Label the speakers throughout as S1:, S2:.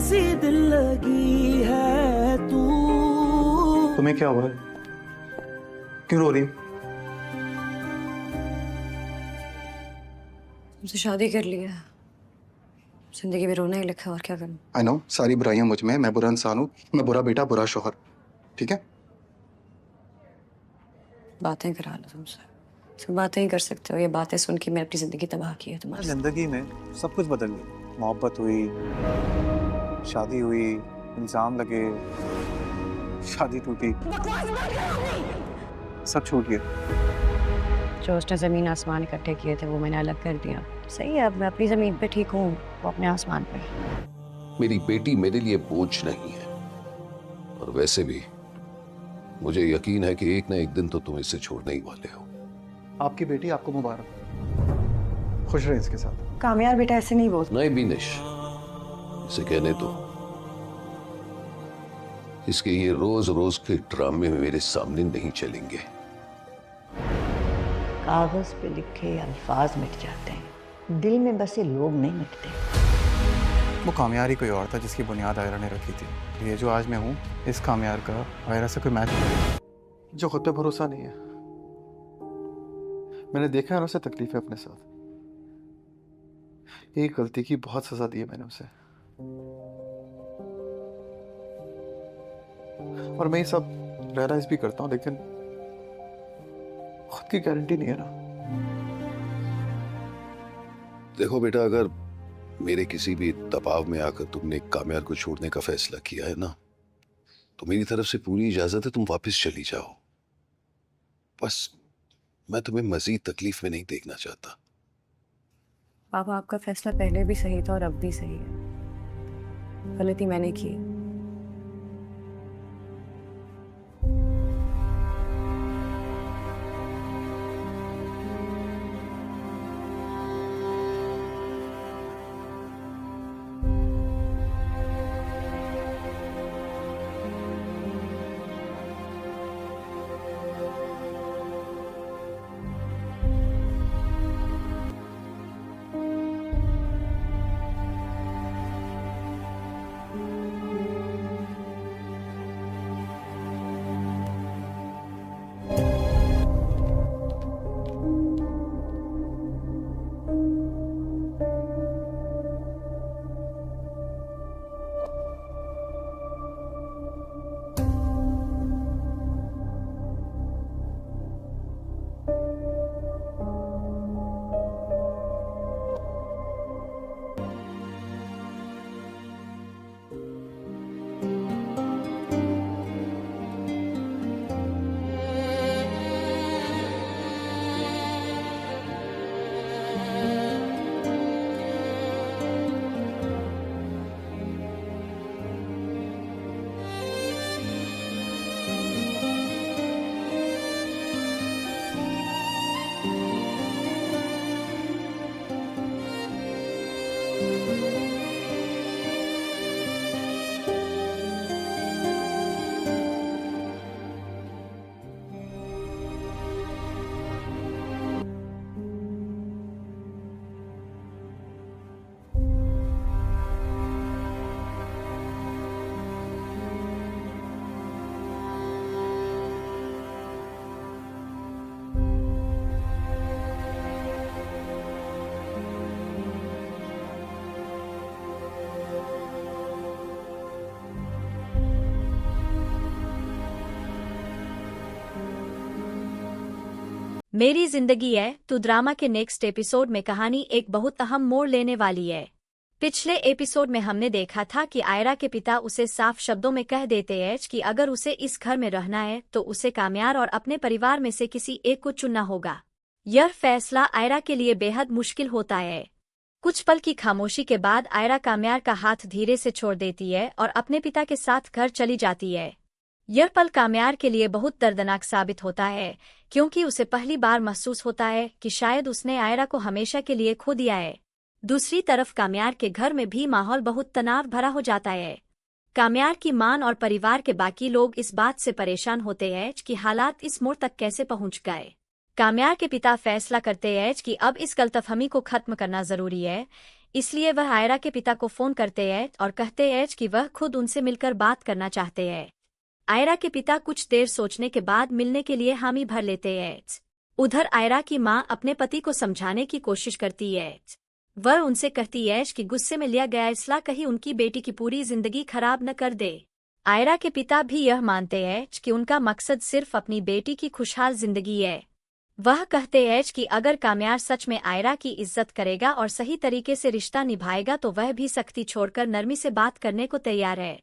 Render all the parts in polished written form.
S1: सी दिल लगी है तू।
S2: तुम्हें क्या हुआ है? क्यों रो रही हो?
S3: मुझे शादी कर लिया, जिंदगी में रोना ही लिखा, और क्या करूं?
S2: आई नो, सारी बुराइयां मुझ में, मैं बुरा इंसान हूँ, मैं बुरा बेटा, बुरा शोहर, ठीक है?
S3: बातें करा लो तुमसे, तुम बातें ही कर सकते हो। ये बातें सुन के मैंने अपनी जिंदगी तबाह की है तुम्हारी।
S4: जिंदगी में सब कुछ बदल गया। मोहब्बत हुई, शादी हुई, इल्जाम लगे, शादी टूटी, सब छूट गया।
S3: जो उसने जमीन आसमान इकट्ठे किए थे वो मैंने अलग कर दिया। सही है, अब मैं अपनी जमीन पे ठीक हूँ, वो अपने आसमान पे।
S5: मेरी बेटी मेरे लिए बोझ नहीं है, और वैसे भी मुझे यकीन है कि एक ना एक दिन तो तुम इसे छोड़ने ही वाले हो।
S2: आपकी बेटी आपको मुबारक, खुश रहे इसके साथ।
S3: कामयार बेटा ऐसे नहीं बोल।
S5: नहीं बीनिश, इसे कहने दो। इसके ये रोज रोज के ड्रामे मेरे सामने नहीं चलेंगे।
S6: कागज पे लिखे अल्फाज मिट जाते हैं, दिल में बसे लोग नहीं मिटते।
S4: वो कामयार ही कोई और था जिसकी बुनियाद आयरा ने रखी थी। ये जो आज मैं हूँ, इस कामयार का आयरा से कोई मैच नहीं।
S2: जो खुद पे भरोसा नहीं है, मैंने देखा है उसे तकलीफ है अपने साथ। एक गलती की बहुत सजा दी है मैंने उसे, और मैं ये सब रियलाइज भी करता हूँ, लेकिन खुद की गारंटी नहीं है ना।
S5: देखो बेटा, अगर मेरे किसी भी दबाव में आकर तुमने कामयार को छोड़ने का फैसला किया है ना, तो मेरी तरफ से पूरी इजाजत है, तुम वापस चली जाओ। बस मैं तुम्हें मजीद तकलीफ में नहीं देखना चाहता।
S3: पापा, आपका फैसला पहले भी सही था और अब भी सही है। गलती मैंने की।
S7: मेरी जिंदगी है तो ड्रामा के नेक्स्ट एपिसोड में कहानी एक बहुत अहम मोड़ लेने वाली है। पिछले एपिसोड में हमने देखा था कि आयरा के पिता उसे साफ शब्दों में कह देते हैं कि अगर उसे इस घर में रहना है तो उसे कामयार और अपने परिवार में से किसी एक को चुनना होगा। यह फैसला आयरा के लिए बेहद मुश्किल होता है। कुछ पल की खामोशी के बाद आयरा कामयार का हाथ धीरे से छोड़ देती है और अपने पिता के साथ घर चली जाती है। यह पल कामयार के लिए बहुत दर्दनाक साबित होता है, क्योंकि उसे पहली बार महसूस होता है कि शायद उसने आयरा को हमेशा के लिए खो दिया है। दूसरी तरफ कामयार के घर में भी माहौल बहुत तनाव भरा हो जाता है। कामयार की मां और परिवार के बाकी लोग इस बात से परेशान होते हैं कि हालात इस मोड़ तक कैसे पहुंच गए। कामयार के पिता फैसला करते हैं कि अब इस गलतफहमी को खत्म करना जरूरी है, इसलिए वह आयरा के पिता को फोन करते हैं और कहते हैं कि वह खुद उनसे मिलकर बात करना चाहते हैं। आयरा के पिता कुछ देर सोचने के बाद मिलने के लिए हामी भर लेते हैं। उधर आयरा की मां अपने पति को समझाने की कोशिश करती है। वह उनसे कहती है कि गुस्से में लिया गया फैसला कहीं उनकी बेटी की पूरी जिंदगी खराब न कर दे। आयरा के पिता भी यह मानते हैं कि उनका मकसद सिर्फ अपनी बेटी की खुशहाल जिंदगी है। वह कहते हैं कि अगर काम्यार सच में आयरा की इज्जत करेगा और सही तरीके से रिश्ता निभाएगा तो वह भी सख्ती छोड़कर नरमी से बात करने को तैयार है।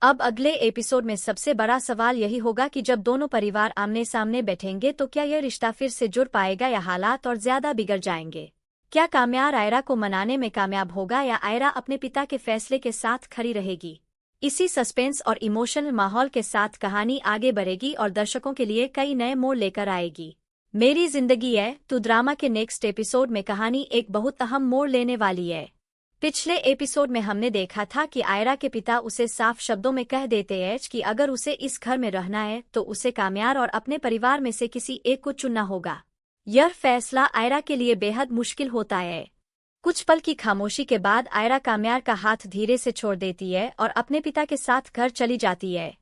S7: अब अगले एपिसोड में सबसे बड़ा सवाल यही होगा कि जब दोनों परिवार आमने सामने बैठेंगे तो क्या यह रिश्ता फिर से जुड़ पाएगा या हालात और ज्यादा बिगड़ जाएंगे। क्या काम्यार आयरा को मनाने में कामयाब होगा या आयरा अपने पिता के फैसले के साथ खड़ी रहेगी। इसी सस्पेंस और इमोशनल माहौल के साथ कहानी आगे बढ़ेगी और दर्शकों के लिए कई नए मोड़ लेकर आएगी। मेरी जिंदगी है तू ड्रामा के नेक्स्ट एपिसोड में कहानी एक बहुत अहम मोड़ लेने वाली है। पिछले एपिसोड में हमने देखा था कि आयरा के पिता उसे साफ शब्दों में कह देते हैं कि अगर उसे इस घर में रहना है तो उसे काम्यार और अपने परिवार में से किसी एक को चुनना होगा। यह फैसला आयरा के लिए बेहद मुश्किल होता है। कुछ पल की खामोशी के बाद आयरा काम्यार का हाथ धीरे से छोड़ देती है और अपने पिता के साथ घर चली जाती है।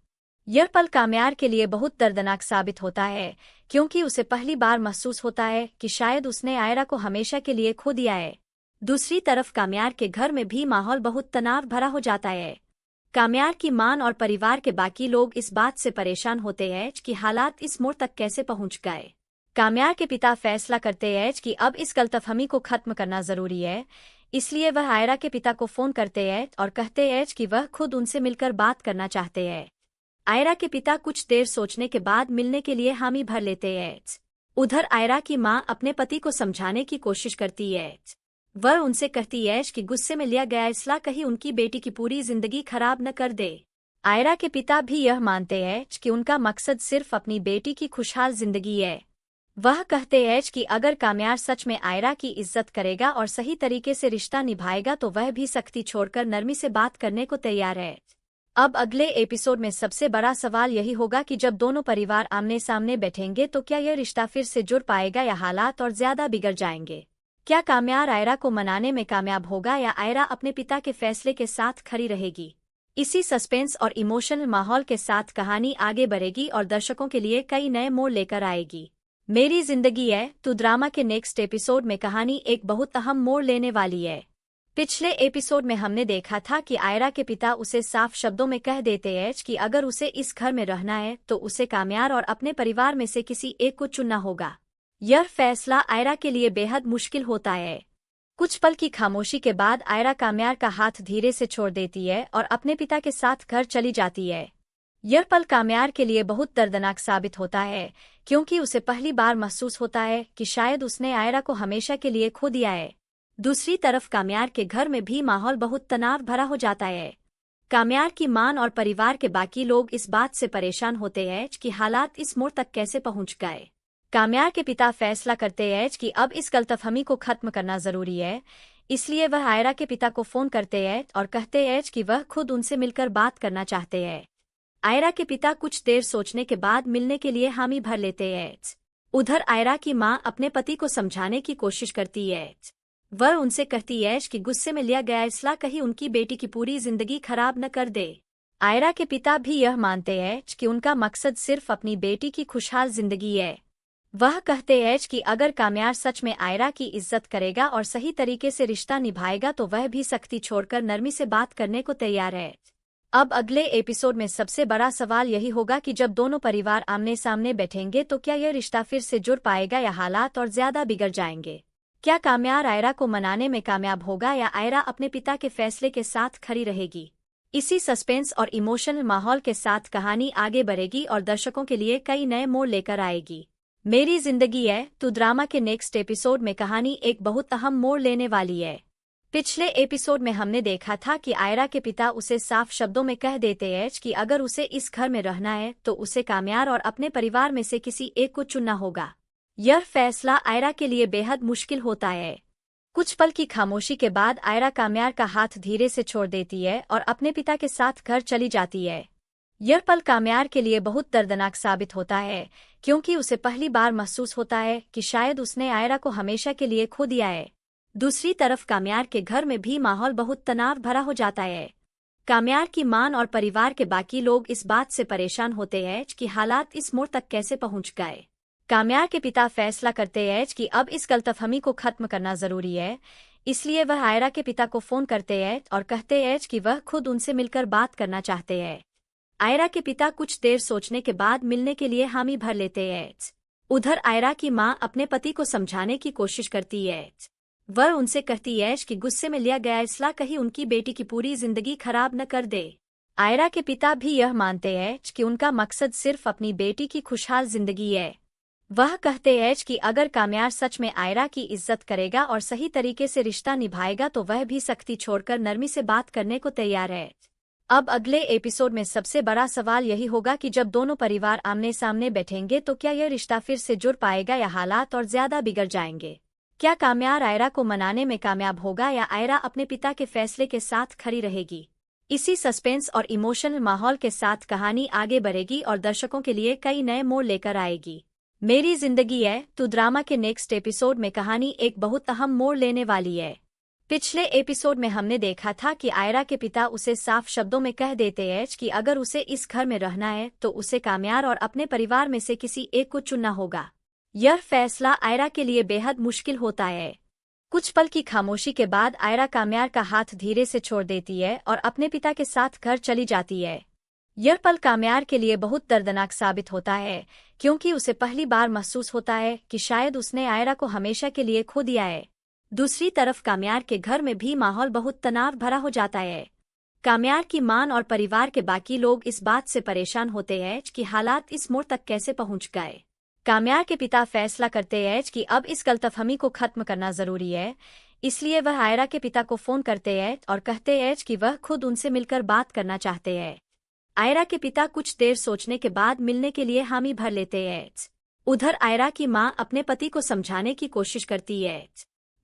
S7: यह पल काम्यार के लिए बहुत दर्दनाक साबित होता है क्योंकि उसे पहली बार महसूस होता है कि शायद उसने आयरा को हमेशा के लिए खो दिया है। दूसरी तरफ काम्यार के घर में भी माहौल बहुत तनाव भरा हो जाता है। काम्यार की मां और परिवार के बाकी लोग इस बात से परेशान होते हैं कि हालात इस मोड़ तक कैसे पहुंच गए। काम्यार के पिता फैसला करते हैं कि अब इस गलतफहमी को खत्म करना जरूरी है। इसलिए वह आयरा के पिता को फोन करते हैं और कहते हैं कि वह खुद उनसे मिलकर बात करना चाहते हैं। आयरा के पिता कुछ देर सोचने के बाद मिलने के लिए हामी भर लेते हैं। उधर आयरा की मां अपने पति को समझाने की कोशिश करती है। वह उनसे कहती है कि गुस्से में लिया गया फैसला कहीं उनकी बेटी की पूरी जिंदगी खराब न कर दे। आयरा के पिता भी यह मानते हैं कि उनका मकसद सिर्फ अपनी बेटी की खुशहाल जिंदगी है। वह कहते हैं कि अगर काम्यार सच में आयरा की इज्जत करेगा और सही तरीके से रिश्ता निभाएगा तो वह भी सख्ती छोड़कर नरमी से बात करने को तैयार है। अब अगले एपिसोड में सबसे बड़ा सवाल यही होगा कि जब दोनों परिवार आमने सामने बैठेंगे तो क्या यह रिश्ता फिर से जुड़ पाएगा या हालात और ज्यादा बिगड़ जाएंगे। क्या काम्यार आयरा को मनाने में कामयाब होगा या आयरा अपने पिता के फैसले के साथ खड़ी रहेगी। इसी सस्पेंस और इमोशनल माहौल के साथ कहानी आगे बढ़ेगी और दर्शकों के लिए कई नए मोड़ लेकर आएगी। मेरी जिंदगी है तू ड्रामा के नेक्स्ट एपिसोड में कहानी एक बहुत अहम मोड़ लेने वाली है। पिछले एपिसोड में हमने देखा था कि आयरा के पिता उसे साफ शब्दों में कह देते हैं कि अगर उसे इस घर में रहना है तो उसे काम्यार और अपने परिवार में से किसी एक को चुनना होगा। यह फैसला आयरा के लिए बेहद मुश्किल होता है। कुछ पल की खामोशी के बाद आयरा काम्यार का हाथ धीरे से छोड़ देती है और अपने पिता के साथ घर चली जाती है। यह पल काम्यार के लिए बहुत दर्दनाक साबित होता है क्योंकि उसे पहली बार महसूस होता है कि शायद उसने आयरा को हमेशा के लिए खो दिया है। दूसरी तरफ काम्यार के घर में भी माहौल बहुत तनाव भरा हो जाता है। काम्यार की मां और परिवार के बाकी लोग इस बात से परेशान होते हैं कि हालात इस मोड़ तक कैसे पहुंच गए। काम्यार के पिता फैसला करते हैं कि अब इस गलतफहमी को खत्म करना जरूरी है। इसलिए वह आयरा के पिता को फोन करते हैं और कहते हैं कि वह खुद उनसे मिलकर बात करना चाहते हैं। आयरा के पिता कुछ देर सोचने के बाद मिलने के लिए हामी भर लेते हैं। उधर आयरा की मां अपने पति को समझाने की कोशिश करती है। वह उनसे कहती है कि गुस्से में लिया गया फैसला कहीं उनकी बेटी की पूरी जिंदगी खराब न कर दे। आयरा के पिता भी यह मानते हैं कि उनका मकसद सिर्फ अपनी बेटी की खुशहाल जिंदगी है। वह कहते हैं कि अगर काम्यार सच में आयरा की इज्जत करेगा और सही तरीके से रिश्ता निभाएगा तो वह भी सख्ती छोड़कर नरमी से बात करने को तैयार है। अब अगले एपिसोड में सबसे बड़ा सवाल यही होगा कि जब दोनों परिवार आमने सामने बैठेंगे तो क्या यह रिश्ता फिर से जुड़ पाएगा या हालात और ज्यादा बिगड़ जाएंगे। क्या काम्यार आयरा को मनाने में कामयाब होगा या आयरा अपने पिता के फैसले के साथ खड़ी रहेगी। इसी सस्पेंस और इमोशनल माहौल के साथ कहानी आगे बढ़ेगी और दर्शकों के लिए कई नए मोड़ लेकर आएगी। मेरी जिंदगी है तू ड्रामा के नेक्स्ट एपिसोड में कहानी एक बहुत अहम मोड़ लेने वाली है। पिछले एपिसोड में हमने देखा था कि आयरा के पिता उसे साफ शब्दों में कह देते हैं कि अगर उसे इस घर में रहना है तो उसे काम्यार और अपने परिवार में से किसी एक को चुनना होगा। यह फैसला आयरा के लिए बेहद मुश्किल होता है। कुछ पल की खामोशी के बाद आयरा काम्यार का हाथ धीरे से छोड़ देती है और अपने पिता के साथ घर चली जाती है। यह पल काम्यार के लिए बहुत दर्दनाक साबित होता है क्योंकि उसे पहली बार महसूस होता है कि शायद उसने आयरा को हमेशा के लिए खो दिया है। दूसरी तरफ काम्यार के घर में भी माहौल बहुत तनाव भरा हो जाता है। काम्यार की मां और परिवार के बाकी लोग इस बात से परेशान होते हैं कि हालात इस मोड़ तक कैसे पहुंच गए। काम्यार के पिता फैसला करते हैं कि अब इस गलतफहमी को खत्म करना जरूरी है, इसलिए वह आयरा के पिता को फोन करते हैं और कहते हैं कि वह खुद उनसे मिलकर बात करना चाहते हैं। आयरा के पिता कुछ देर सोचने के बाद मिलने के लिए हामी भर लेते हैं। उधर आयरा की मां अपने पति को समझाने की कोशिश करती है। वह उनसे कहती है कि गुस्से में लिया गया फैसला कहीं उनकी बेटी की पूरी जिंदगी खराब न कर दे। आयरा के पिता भी यह मानते हैं कि उनका मकसद सिर्फ अपनी बेटी की खुशहाल जिंदगी है। वह कहते हैं कि अगर काम्यार सच में आयरा की इज्जत करेगा और सही तरीके से रिश्ता निभाएगा तो वह भी सख्ती छोड़कर नरमी से बात करने को तैयार है। अब अगले एपिसोड में सबसे बड़ा सवाल यही होगा कि जब दोनों परिवार आमने सामने बैठेंगे तो क्या यह रिश्ता फिर से जुड़ पाएगा या हालात और ज्यादा बिगड़ जाएंगे। क्या काम्यार आयरा को मनाने में कामयाब होगा या आयरा अपने पिता के फैसले के साथ खड़ी रहेगी। इसी सस्पेंस और इमोशनल माहौल के साथ कहानी आगे बढ़ेगी और दर्शकों के लिए कई नए मोड़ लेकर आएगी। मेरी जिंदगी है तो ड्रामा के नेक्स्ट एपिसोड में कहानी एक बहुत अहम मोड़ लेने वाली है। पिछले एपिसोड में हमने देखा था कि आयरा के पिता उसे साफ शब्दों में कह देते हैं कि अगर उसे इस घर में रहना है तो उसे काम्यार और अपने परिवार में से किसी एक को चुनना होगा। यह फैसला आयरा के लिए बेहद मुश्किल होता है। कुछ पल की खामोशी के बाद आयरा काम्यार का हाथ धीरे से छोड़ देती है और अपने पिता के साथ घर चली जाती है। यह पल काम्यार के लिए बहुत दर्दनाक साबित होता है, क्योंकि उसे पहली बार महसूस होता है कि शायद उसने आयरा को हमेशा के लिए खो दिया है। दूसरी तरफ काम्यार के घर में भी माहौल बहुत तनाव भरा हो जाता है। काम्यार की मां और परिवार के बाकी लोग इस बात से परेशान होते हैं कि हालात इस मोड़ तक कैसे पहुंच गए। काम्यार के पिता फैसला करते हैं कि अब इस गलतफहमी को खत्म करना जरूरी है, इसलिए वह आयरा के पिता को फोन करते हैं और कहते हैं कि वह खुद उनसे मिलकर बात करना चाहते हैं। आयरा के पिता कुछ देर सोचने के बाद मिलने के लिए हामी भर लेते हैं। उधर आयरा की मां अपने पति को समझाने की कोशिश करती है।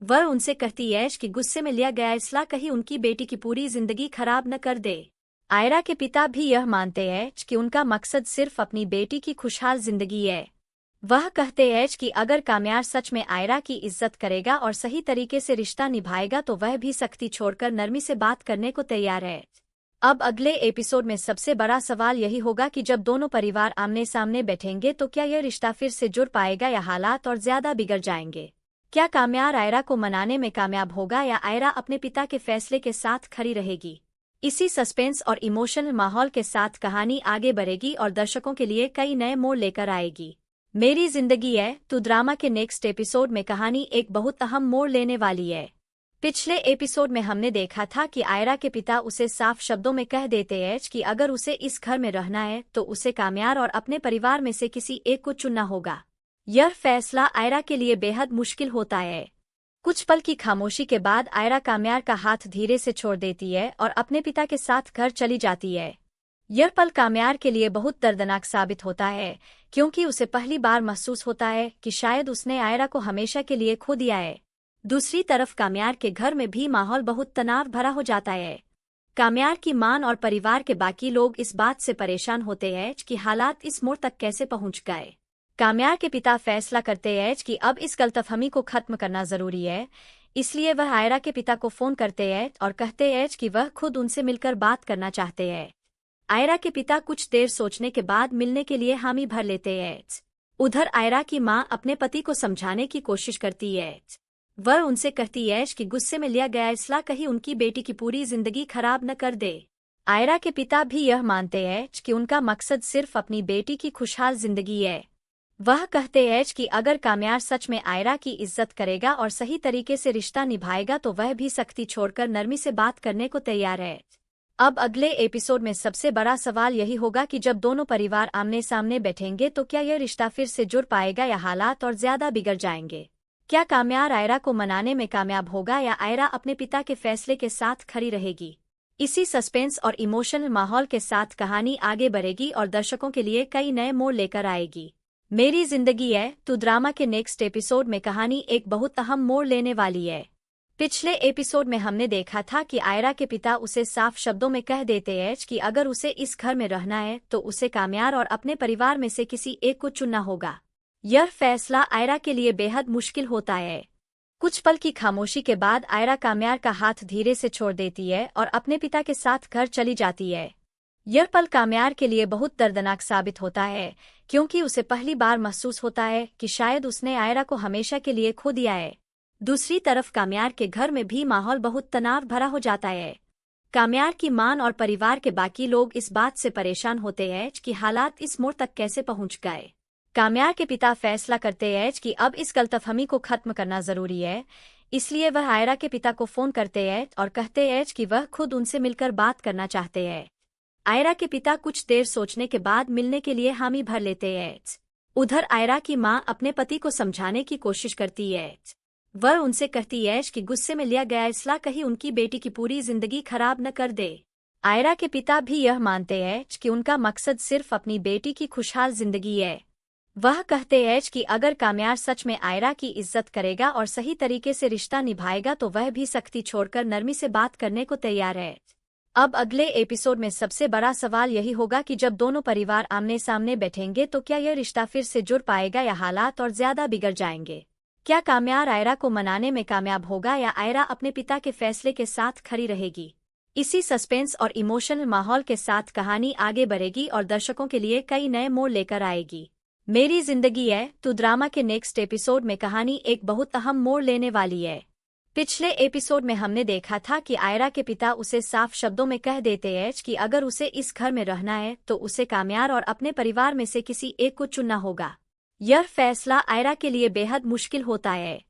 S7: वह उनसे कहती है कि गुस्से में लिया गया फैसला कहीं उनकी बेटी की पूरी जिंदगी खराब न कर दे। आयरा के पिता भी यह मानते हैं कि उनका मकसद सिर्फ अपनी बेटी की खुशहाल जिंदगी है। वह कहते हैं कि अगर काम्यार सच में आयरा की इज्जत करेगा और सही तरीके से रिश्ता निभाएगा तो वह भी सख्ती छोड़कर नरमी से बात करने को तैयार है। अब अगले एपिसोड में सबसे बड़ा सवाल यही होगा कि जब दोनों परिवार आमने सामने बैठेंगे तो क्या यह रिश्ता फिर से जुड़ पाएगा या हालात और ज्यादा बिगड़ जाएंगे। क्या काम्यार आयरा को मनाने में कामयाब होगा या आयरा अपने पिता के फैसले के साथ खड़ी रहेगी। इसी सस्पेंस और इमोशनल माहौल के साथ कहानी आगे बढ़ेगी और दर्शकों के लिए कई नए मोड़ लेकर आएगी। मेरी जिंदगी है तो ड्रामा के नेक्स्ट एपिसोड में कहानी एक बहुत अहम मोड़ लेने वाली है। पिछले एपिसोड में हमने देखा था कि आयरा के पिता उसे साफ शब्दों में कह देते हैं कि अगर उसे इस घर में रहना है तो उसे काम्यार और अपने परिवार में से किसी एक को चुनना होगा। यह फैसला आयरा के लिए बेहद मुश्किल होता है। कुछ पल की खामोशी के बाद आयरा काम्यार का हाथ धीरे से छोड़ देती है और अपने पिता के साथ घर चली जाती है। यह पल काम्यार के लिए बहुत दर्दनाक साबित होता है, क्योंकि उसे पहली बार महसूस होता है कि शायद उसने आयरा को हमेशा के लिए खो दिया है। दूसरी तरफ काम्यार के घर में भी माहौल बहुत तनाव भरा हो जाता है। काम्यार की मां और परिवार के बाकी लोग इस बात से परेशान होते हैं कि हालात इस मोड़ तक कैसे पहुंच गए। काम्यार के पिता फैसला करते हैं कि अब इस गलतफहमी को खत्म करना जरूरी है, इसलिए वह आयरा के पिता को फोन करते हैं और कहते हैं कि वह खुद उनसे मिलकर बात करना चाहते हैं। आयरा के पिता कुछ देर सोचने के बाद मिलने के लिए हामी भर लेते हैं। उधर आयरा की मां अपने पति को समझाने की कोशिश करती है। वह उनसे कहती है कि गुस्से में लिया गया फैसला कहीं उनकी बेटी की पूरी जिंदगी खराब न कर दे। आयरा के पिता भी यह मानते हैं कि उनका मकसद सिर्फ अपनी बेटी की खुशहाल जिंदगी है। वह कहते हैं कि अगर काम्यार सच में आयरा की इज्जत करेगा और सही तरीके से रिश्ता निभाएगा तो वह भी सख्ती छोड़कर नरमी से बात करने को तैयार है। अब अगले एपिसोड में सबसे बड़ा सवाल यही होगा कि जब दोनों परिवार आमने सामने बैठेंगे तो क्या यह रिश्ता फिर से जुड़ पाएगा या हालात और ज्यादा बिगड़ जाएंगे। क्या काम्यार आयरा को मनाने में कामयाब होगा या आयरा अपने पिता के फैसले के साथ खड़ी रहेगी। इसी सस्पेंस और इमोशनल माहौल के साथ कहानी आगे बढ़ेगी और दर्शकों के लिए कई नए मोड़ लेकर आएगी। मेरी जिंदगी है तो ड्रामा के नेक्स्ट एपिसोड में कहानी एक बहुत अहम मोड़ लेने वाली है। पिछले एपिसोड में हमने देखा था कि आयरा के पिता उसे साफ शब्दों में कह देते हैं कि अगर उसे इस घर में रहना है तो उसे काम्यार और अपने परिवार में से किसी एक को चुनना होगा। यह फैसला आयरा के लिए बेहद मुश्किल होता है। कुछ पल की खामोशी के बाद आयरा काम्यार का हाथ धीरे से छोड़ देती है और अपने पिता के साथ घर चली जाती है। यह पल काम्यार के लिए बहुत दर्दनाक साबित होता है, क्योंकि उसे पहली बार महसूस होता है कि शायद उसने आयरा को हमेशा के लिए खो दिया है। दूसरी तरफ काम्यार के घर में भी माहौल बहुत तनाव भरा हो जाता है। काम्यार की मां और परिवार के बाकी लोग इस बात से परेशान होते हैं कि हालात इस मोड़ तक कैसे पहुंच गए। काम्यार के पिता फैसला करते हैं कि अब इस गलतफहमी को खत्म करना जरूरी है, इसलिए वह आयरा के पिता को फोन करते हैं और कहते हैं कि वह खुद उनसे मिलकर बात करना चाहते हैं। आयरा के पिता कुछ देर सोचने के बाद मिलने के लिए हामी भर लेते हैं। उधर आयरा की मां अपने पति को समझाने की कोशिश करती है। वह उनसे कहती है कि गुस्से में लिया गया फैसला कहीं उनकी बेटी की पूरी जिंदगी खराब न कर दे। आयरा के पिता भी यह मानते हैं कि उनका मकसद सिर्फ अपनी बेटी की खुशहाल जिंदगी है। वह कहते हैं कि अगर काम्यार सच में आयरा की इज्जत करेगा और सही तरीके से रिश्ता निभाएगा तो वह भी सख्ती छोड़कर नरमी से बात करने को तैयार है। अब अगले एपिसोड में सबसे बड़ा सवाल यही होगा कि जब दोनों परिवार आमने सामने बैठेंगे तो क्या यह रिश्ता फिर से जुड़ पाएगा या हालात और ज्यादा बिगड़ जाएंगे। क्या काम्यार आयरा को मनाने में कामयाब होगा या आयरा अपने पिता के फैसले के साथ खड़ी रहेगी। इसी सस्पेंस और इमोशनल माहौल के साथ कहानी आगे बढ़ेगी और दर्शकों के लिए कई नए मोड़ लेकर आएगी। मेरी जिंदगी है तो ड्रामा के नेक्स्ट एपिसोड में कहानी एक बहुत अहम मोड़ लेने वाली है। पिछले एपिसोड में हमने देखा था कि आयरा के पिता उसे साफ शब्दों में कह देते हैं कि अगर उसे इस घर में रहना है तो उसे काम्यार और अपने परिवार में से किसी एक को चुनना होगा। यह फैसला आयरा के लिए बेहद मुश्किल होता है।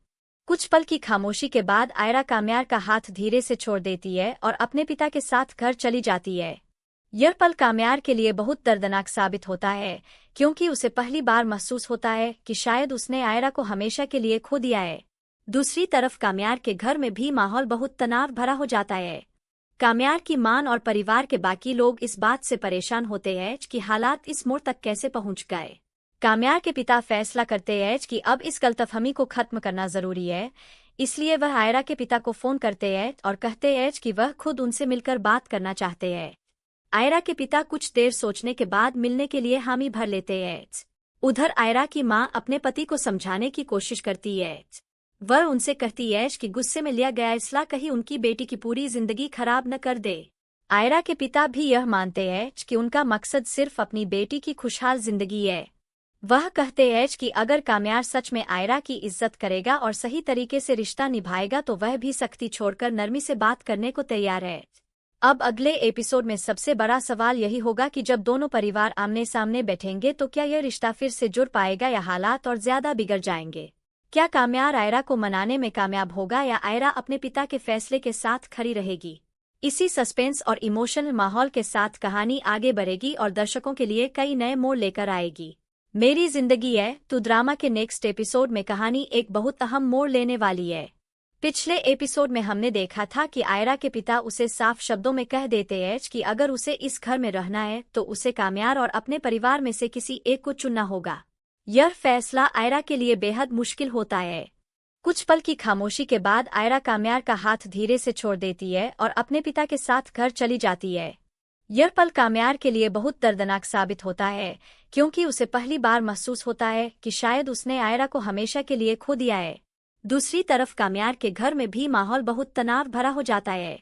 S7: कुछ पल की खामोशी के बाद आयरा काम्यार का हाथ धीरे से छोड़ देती है और अपने पिता के साथ घर चली जाती है। यह पल काम्यार के लिए बहुत दर्दनाक साबित होता है, क्योंकि उसे पहली बार महसूस होता है कि शायद उसने आयरा को हमेशा के लिए खो दिया है। दूसरी तरफ काम्यार के घर में भी माहौल बहुत तनाव भरा हो जाता है। काम्यार की मां और परिवार के बाकी लोग इस बात से परेशान होते हैं कि हालात इस मोड़ तक कैसे पहुंच गए। काम्यार के पिता फैसला करते हैं कि अब इस गलतफहमी को खत्म करना जरूरी है, इसलिए वह आयरा के पिता को फोन करते हैं और कहते हैं कि वह खुद उनसे मिलकर बात करना चाहते हैं। आयरा के पिता कुछ देर सोचने के बाद मिलने के लिए हामी भर लेते हैं। उधर आयरा की मां अपने पति को समझाने की कोशिश करती है। वह उनसे कहती है कि गुस्से में लिया गया फैसला कहीं उनकी बेटी की पूरी जिंदगी खराब न कर दे। आयरा के पिता भी यह मानते हैं कि उनका मकसद सिर्फ अपनी बेटी की खुशहाल जिंदगी है। वह कहते हैं कि अगर काम्यार सच में आयरा की इज्जत करेगा और सही तरीके से रिश्ता निभाएगा तो वह भी सख्ती छोड़कर नरमी से बात करने को तैयार है। अब अगले एपिसोड में सबसे बड़ा सवाल यही होगा कि जब दोनों परिवार आमने सामने बैठेंगे तो क्या यह रिश्ता फिर से जुड़ पाएगा या हालात और ज्यादा बिगड़ जाएंगे। क्या काम्यार आयरा को मनाने में कामयाब होगा या आयरा अपने पिता के फैसले के साथ खड़ी रहेगी। इसी सस्पेंस और इमोशनल माहौल के साथ कहानी आगे बढ़ेगी और दर्शकों के लिए कई नए मोड़ लेकर आएगी। मेरी जिंदगी है तो ड्रामा के नेक्स्ट एपिसोड में कहानी एक बहुत अहम मोड़ लेने वाली है। पिछले एपिसोड में हमने देखा था कि आयरा के पिता उसे साफ शब्दों में कह देते हैं कि अगर उसे इस घर में रहना है तो उसे काम्यार और अपने परिवार में से किसी एक को चुनना होगा। यह फैसला आयरा के लिए बेहद मुश्किल होता है। कुछ पल की खामोशी के बाद आयरा काम्यार का हाथ धीरे से छोड़ देती है और अपने पिता के साथ घर चली जाती है। यह पल काम्यार के लिए बहुत दर्दनाक साबित होता है, क्योंकि उसे पहली बार महसूस होता है कि शायद उसने आयरा को हमेशा के लिए खो दिया है। दूसरी तरफ काम्यार के घर में भी माहौल बहुत तनाव भरा हो जाता है।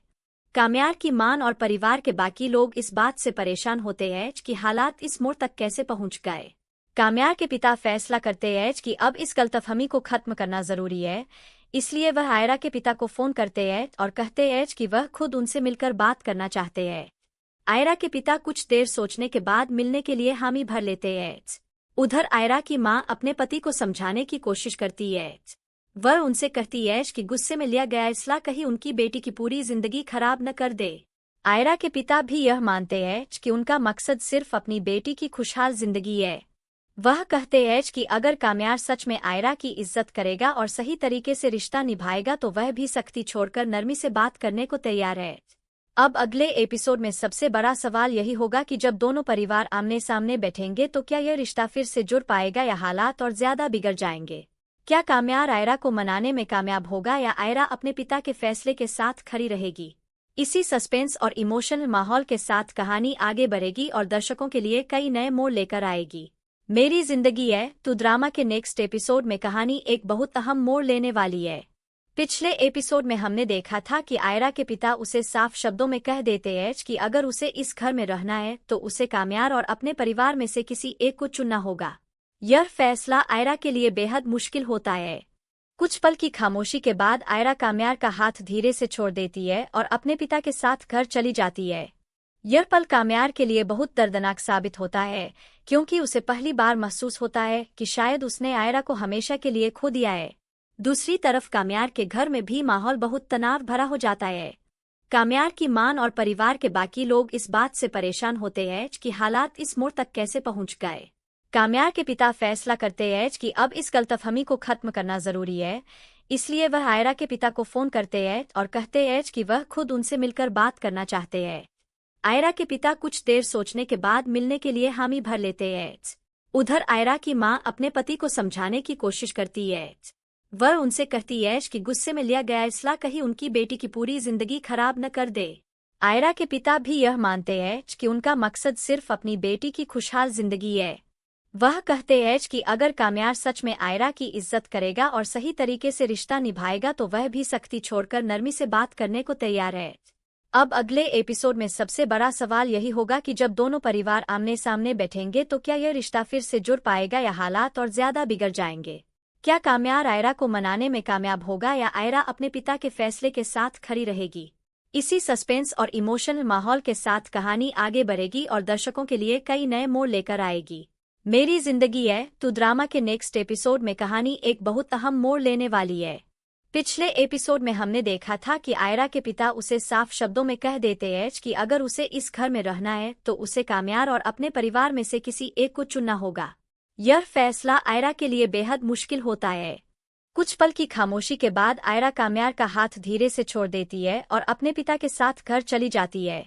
S7: काम्यार की मां और परिवार के बाकी लोग इस बात से परेशान होते हैं कि हालात इस मोड़ तक कैसे पहुंच गए। काम्यार के पिता फैसला करते हैं कि अब इस गलतफहमी को खत्म करना जरूरी है, इसलिए वह आयरा के पिता को फोन करते हैं और कहते हैं कि वह खुद उनसे मिलकर बात करना चाहते हैं। आयरा के पिता कुछ देर सोचने के बाद मिलने के लिए हामी भर लेते हैं। उधर आयरा की मां अपने पति को समझाने की कोशिश करती है। वह उनसे कहती है कि गुस्से में लिया गया फैसला कहीं उनकी बेटी की पूरी जिंदगी खराब न कर दे। आयरा के पिता भी यह मानते हैं कि उनका मकसद सिर्फ अपनी बेटी की खुशहाल जिंदगी है। वह कहते हैं कि अगर काम्यार सच में आयरा की इज्जत करेगा और सही तरीके से रिश्ता निभाएगा तो वह भी सख्ती छोड़कर नरमी से बात करने को तैयार है। अब अगले एपिसोड में सबसे बड़ा सवाल यही होगा कि जब दोनों परिवार आमने सामने बैठेंगे तो क्या यह रिश्ता फिर से जुड़ पाएगा या हालात और ज्यादा बिगड़ जाएंगे। क्या काम्यार आयरा को मनाने में कामयाब होगा या आयरा अपने पिता के फैसले के साथ खड़ी रहेगी। इसी सस्पेंस और इमोशनल माहौल के साथ कहानी आगे बढ़ेगी और दर्शकों के लिए कई नए मोड़ लेकर आएगी। मेरी जिंदगी है तो ड्रामा के नेक्स्ट एपिसोड में कहानी एक बहुत अहम मोड़ लेने वाली है। पिछले एपिसोड में हमने देखा था कि आयरा के पिता उसे साफ शब्दों में कह देते हैं कि अगर उसे इस घर में रहना है तो उसे काम्यार और अपने परिवार में से किसी एक को चुनना होगा। यह फैसला आयरा के लिए बेहद मुश्किल होता है। कुछ पल की खामोशी के बाद आयरा काम्यार का हाथ धीरे से छोड़ देती है और अपने पिता के साथ घर चली जाती है। यह पल काम्यार के लिए बहुत दर्दनाक साबित होता है, क्योंकि उसे पहली बार महसूस होता है कि शायद उसने आयरा को हमेशा के लिए खो दिया है। दूसरी तरफ काम्यार के घर में भी माहौल बहुत तनाव भरा हो जाता है। काम्यार की मां और परिवार के बाकी लोग इस बात से परेशान होते हैं कि हालात इस मोड़ तक कैसे पहुंच गए। काम्यार के पिता फैसला करते हैं कि अब इस गलतफहमी को खत्म करना जरूरी है, इसलिए वह आयरा के पिता को फोन करते हैं और कहते हैं कि वह खुद उनसे मिलकर बात करना चाहते हैं। आयरा के पिता कुछ देर सोचने के बाद मिलने के लिए हामी भर लेते हैं। उधर आयरा की मां अपने पति को समझाने की कोशिश करती है। वह उनसे कहती है कि गुस्से में लिया गया फैसला कहीं उनकी बेटी की पूरी जिंदगी खराब न कर दे। आयरा के पिता भी यह मानते हैं कि उनका मकसद सिर्फ अपनी बेटी की खुशहाल जिंदगी है। वह कहते हैं कि अगर काम्यार सच में आयरा की इज्जत करेगा और सही तरीके से रिश्ता निभाएगा तो वह भी सख्ती छोड़कर नरमी से बात करने को तैयार है। अब अगले एपिसोड में सबसे बड़ा सवाल यही होगा कि जब दोनों परिवार आमने सामने बैठेंगे तो क्या यह रिश्ता फिर से जुड़ पाएगा या हालात और ज्यादा बिगड़ जाएंगे। क्या काम्यार आयरा को मनाने में कामयाब होगा या आयरा अपने पिता के फैसले के साथ खड़ी रहेगी। इसी सस्पेंस और इमोशनल माहौल के साथ कहानी आगे बढ़ेगी और दर्शकों के लिए कई नए मोड़ लेकर आएगी। मेरी जिंदगी है तो ड्रामा के नेक्स्ट एपिसोड में कहानी एक बहुत अहम मोड़ लेने वाली है। पिछले एपिसोड में हमने देखा था कि आयरा के पिता उसे साफ शब्दों में कह देते हैं कि अगर उसे इस घर में रहना है तो उसे काम्यार और अपने परिवार में से किसी एक को चुनना होगा। यह फैसला आयरा के लिए बेहद मुश्किल होता है। कुछ पल की खामोशी के बाद आयरा काम्यार का हाथ धीरे से छोड़ देती है और अपने पिता के साथ घर चली जाती है।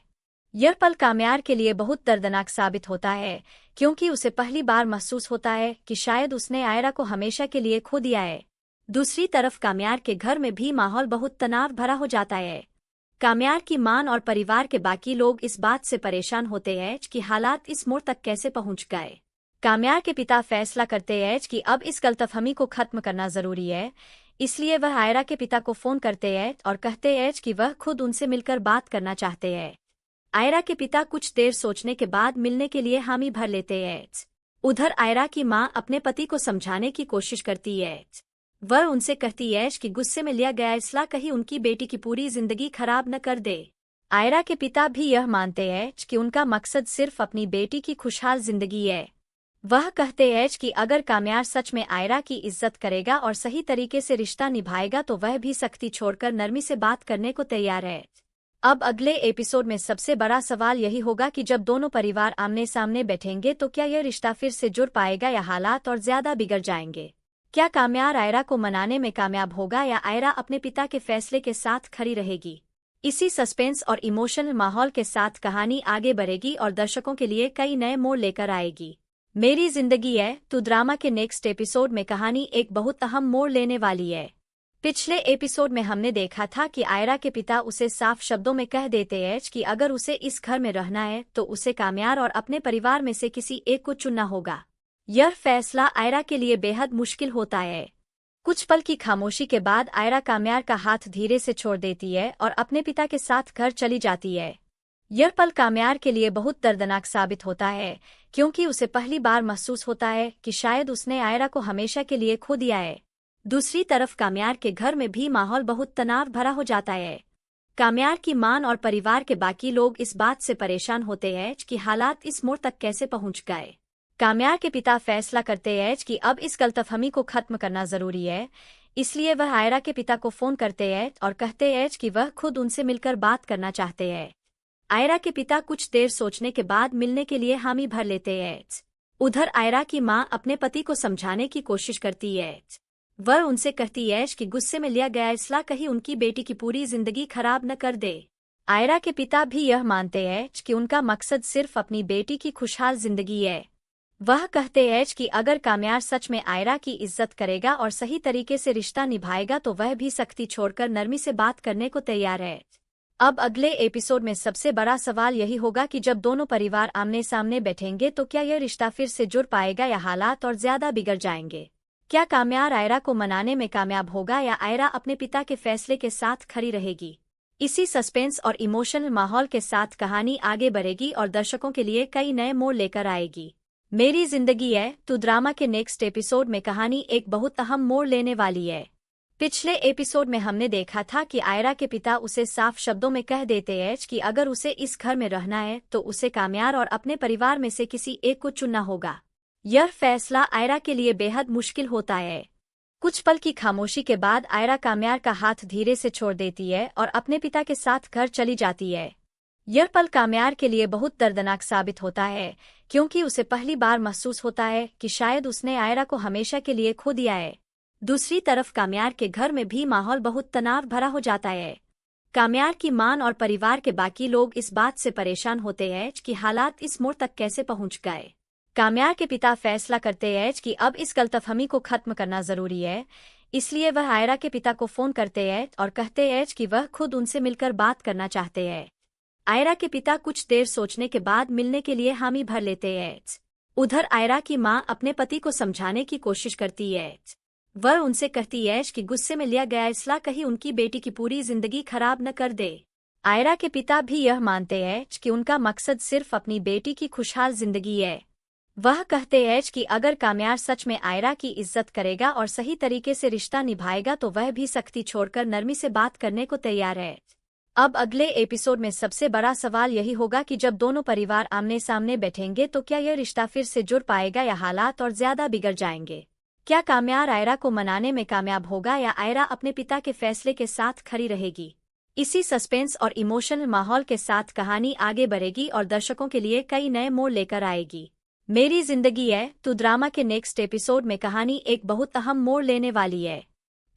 S7: यह पल काम्यार के लिए बहुत दर्दनाक साबित होता है, क्योंकि उसे पहली बार महसूस होता है कि शायद उसने आयरा को हमेशा के लिए खो दिया है। दूसरी तरफ काम्यार के घर में भी माहौल बहुत तनाव भरा हो जाता है। काम्यार की मां और परिवार के बाकी लोग इस बात से परेशान होते हैं कि हालात इस मोड़ तक कैसे पहुंच गए। काम्यार के पिता फैसला करते हैं कि अब इस गलतफहमी को खत्म करना जरूरी है, इसलिए वह आयरा के पिता को फोन करते हैं और कहते हैं कि वह खुद उनसे मिलकर बात करना चाहते हैं। आयरा के पिता कुछ देर सोचने के बाद मिलने के लिए हामी भर लेते हैं। उधर आयरा की मां अपने पति को समझाने की कोशिश करती है। वह उनसे कहती है कि गुस्से में लिया गया फैसला कहीं उनकी बेटी की पूरी जिंदगी खराब न कर दे। आयरा के पिता भी यह मानते हैं कि उनका मकसद सिर्फ अपनी बेटी की खुशहाल जिंदगी है। वह कहते हैं कि अगर काम्यार सच में आयरा की इज्जत करेगा और सही तरीके से रिश्ता निभाएगा तो वह भी सख्ती छोड़कर नरमी से बात करने को तैयार है। अब अगले एपिसोड में सबसे बड़ा सवाल यही होगा कि जब दोनों परिवार आमने सामने बैठेंगे तो क्या यह रिश्ता फिर से जुड़ पाएगा या हालात और ज्यादा बिगड़ जाएंगे। क्या काम्यार आयरा को मनाने में कामयाब होगा या आयरा अपने पिता के फैसले के साथ खड़ी रहेगी। इसी सस्पेंस और इमोशनल माहौल के साथ कहानी आगे बढ़ेगी और दर्शकों के लिए कई नए मोड़ लेकर आएगी। मेरी जिंदगी है तो ड्रामा के नेक्स्ट एपिसोड में कहानी एक बहुत अहम मोड़ लेने वाली है। पिछले एपिसोड में हमने देखा था कि आयरा के पिता उसे साफ शब्दों में कह देते हैं कि अगर उसे इस घर में रहना है तो उसे काम्यार और अपने परिवार में से किसी एक को चुनना होगा। यह फैसला आयरा के लिए बेहद मुश्किल होता है। कुछ पल की खामोशी के बाद आयरा काम्यार का हाथ धीरे से छोड़ देती है और अपने पिता के साथ घर चली जाती है। यह पल काम्यार के लिए बहुत दर्दनाक साबित होता है, क्योंकि उसे पहली बार महसूस होता है कि शायद उसने आयरा को हमेशा के लिए खो दिया है। दूसरी तरफ काम्यार के घर में भी माहौल बहुत तनाव भरा हो जाता है। काम्यार की मां और परिवार के बाकी लोग इस बात से परेशान होते हैं कि हालात इस मोड़ तक कैसे पहुंच गए। काम्यार के पिता फैसला करते हैं कि अब इस गलतफहमी को खत्म करना जरूरी है, इसलिए वह आयरा के पिता को फोन करते हैं और कहते हैं कि वह खुद उनसे मिलकर बात करना चाहते हैं। आयरा के पिता कुछ देर सोचने के बाद मिलने के लिए हामी भर लेते हैं। उधर आयरा की मां अपने पति को समझाने की कोशिश करती है। वह उनसे कहती है कि गुस्से में लिया गया फैसला कहीं उनकी बेटी की पूरी जिंदगी खराब न कर दे। आयरा के पिता भी यह मानते हैं कि उनका मकसद सिर्फ अपनी बेटी की खुशहाल जिंदगी है। वह कहते हैं कि अगर काम्यार सच में आयरा की इज्जत करेगा और सही तरीके से रिश्ता निभाएगा तो वह भी सख्ती छोड़कर नरमी से बात करने को तैयार है। अब अगले एपिसोड में सबसे बड़ा सवाल यही होगा कि जब दोनों परिवार आमने सामने बैठेंगे तो क्या यह रिश्ता फिर से जुड़ पाएगा या हालात और ज्यादा बिगड़ जाएंगे। क्या काम्यार आयरा को मनाने में कामयाब होगा या आयरा अपने पिता के फैसले के साथ खड़ी रहेगी? इसी सस्पेंस और इमोशनल माहौल के साथ कहानी आगे बढ़ेगी और दर्शकों के लिए कई नए मोड़ लेकर आएगी। मेरी जिंदगी है तू ड्रामा के नेक्स्ट एपिसोड में कहानी एक बहुत अहम मोड़ लेने वाली है। पिछले एपिसोड में हमने देखा था कि आयरा के पिता उसे साफ शब्दों में कह देते हैं कि अगर उसे इस घर में रहना है तो उसे काम्यार और अपने परिवार में से किसी एक को चुनना होगा। यह फैसला आयरा के लिए बेहद मुश्किल होता है। कुछ पल की खामोशी के बाद आयरा काम्यार का हाथ धीरे से छोड़ देती है और अपने पिता के साथ घर चली जाती है। यह पल काम्यार के लिए बहुत दर्दनाक साबित होता है, क्योंकि उसे पहली बार महसूस होता है कि शायद उसने आयरा को हमेशा के लिए खो दिया है। दूसरी तरफ काम्यार के घर में भी माहौल बहुत तनाव भरा हो जाता है। काम्यार की मां और परिवार के बाकी लोग इस बात से परेशान होते हैं कि हालात इस मोड़ तक कैसे पहुंच गए। काम्यार के पिता फैसला करते हैं कि अब इस गलतफहमी को खत्म करना जरूरी है, इसलिए वह आयरा के पिता को फोन करते हैं और कहते हैं कि वह खुद उनसे मिलकर बात करना चाहते हैं। आयरा के पिता कुछ देर सोचने के बाद मिलने के लिए हामी भर लेते हैं। उधर आयरा की मां अपने पति को समझाने की कोशिश करती है। वह उनसे कहती है कि गुस्से में लिया गया फैसला कहीं उनकी बेटी की पूरी जिंदगी खराब न कर दे। आयरा के पिता भी यह मानते हैं कि उनका मकसद सिर्फ अपनी बेटी की खुशहाल जिंदगी है। वह कहते हैं कि अगर काम्यार सच में आयरा की इज्जत करेगा और सही तरीके से रिश्ता निभाएगा तो वह भी सख्ती छोड़कर नरमी से बात करने को तैयार है। अब अगले एपिसोड में सबसे बड़ा सवाल यही होगा कि जब दोनों परिवार आमने सामने बैठेंगे तो क्या यह रिश्ता फिर से जुड़ पाएगा या हालात और ज्यादा बिगड़ जाएंगे? क्या काम्यार आयरा को मनाने में कामयाब होगा या आयरा अपने पिता के फैसले के साथ खड़ी रहेगी? इसी सस्पेंस और इमोशनल माहौल के साथ कहानी आगे बढ़ेगी और दर्शकों के लिए कई नए मोड़ लेकर आएगी। मेरी जिंदगी है तू ड्रामा के नेक्स्ट एपिसोड में कहानी एक बहुत अहम मोड़ लेने वाली है।